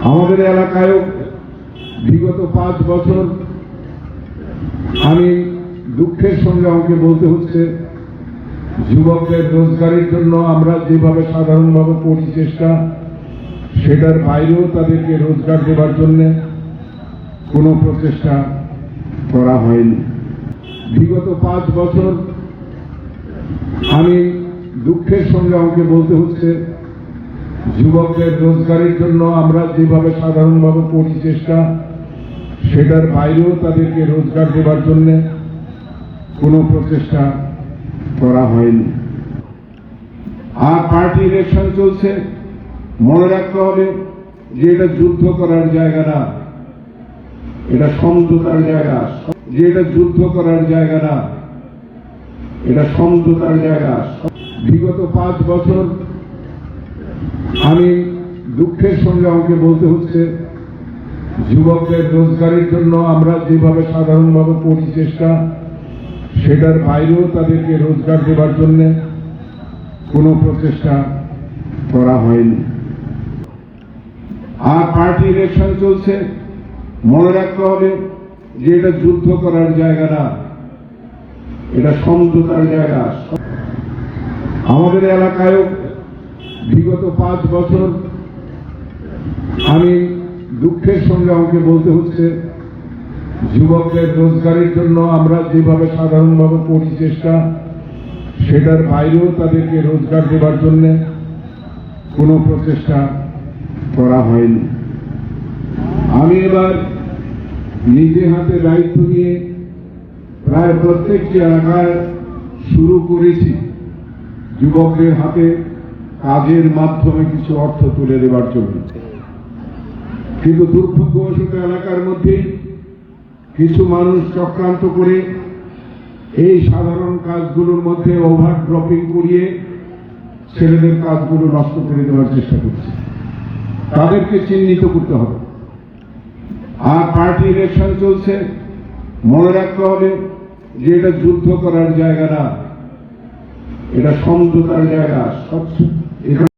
আমাদের এলাকায় বিগত 5 বছর আমি দুঃখের সঙ্গে আমাকে বলতে হচ্ছে যুবকদের রোজগারের জন্য আমরা যেভাবে সাধারণভাবে করি চেষ্টা, সেটার বাইরেও তাদেরকে রোজগার দেওয়ার জন্য কোনো প্রচেষ্টা করা হয়নি। বিগত 5 বছর আমি দুঃখের সঙ্গে আমাকে বলতে হচ্ছে যুবকদের রোজগারের জন্য আমরা যেভাবে সাধারণভাবে করি চেষ্টা, সেটার বাইরেও তাদেরকে রোজগার দেওয়ার জন্য কোনো প্রচেষ্টা করা হয়নি। আর পার্টি ইলেকশন চলছে, মনে রাখতে হবে যে এটা যুদ্ধ করার জায়গা না, এটা সমঝোতার জায়গা। যে এটা যুদ্ধ করার জায়গা না, এটা সমঝোতার জায়গা। বিগত 5 বছর আমি দুঃখের সঙ্গে আমাকে বলতে হচ্ছে যুবকদের রোজগারের জন্য আমরা যেভাবে সাধারণভাবে করি চেষ্টা, সেটার বাইরেও তাদেরকে রোজগার দেওয়ার জন্য কোনো প্রচেষ্টা করা হয়নি। আর পার্টি ইলেকশন চলছে, মনে রাখতে হবে যে এটা যুদ্ধ করার জায়গা না, এটা সমঝোতার জায়গা। আমাদের এলাকায় বিগত 5 বছর আমি দুঃখের সঙ্গে আমাকে বলতে হচ্ছে যুবকদের রোজগারের জন্য আমরা যেভাবে সাধারণভাবে করি চেষ্টা, সেটার বাইরেও তাদেরকে রোজগার দেওয়ার জন্য কোনো প্রচেষ্টা করা হয়নি। আমি এবার নিজে হাতে দায়িত্ব নিয়ে প্রায় প্রত্যেকটি এলাকায় শুরু করেছি যুবকদের হাতে কাজের মাধ্যমে কিছু অর্থ তুলে দেওয়ার জন্য। কিন্তু দুর্ভাগ্যবশত এলাকার মধ্যে কিছু মানুষ চক্রান্ত করে এই সাধারণ কাজগুলোর মধ্যে ওভার ড্রপিং করিয়ে ছেলেদের কাজগুলো নষ্ট করে দেওয়ার চেষ্টা করছে। তাদেরকে চিহ্নিত করতে হবে। আর পার্টি ইলেকশন চলছে, মনে রাখতে হবে যে এটা যুদ্ধ করার জায়গা না, এটা সমঝোতার জায়গা।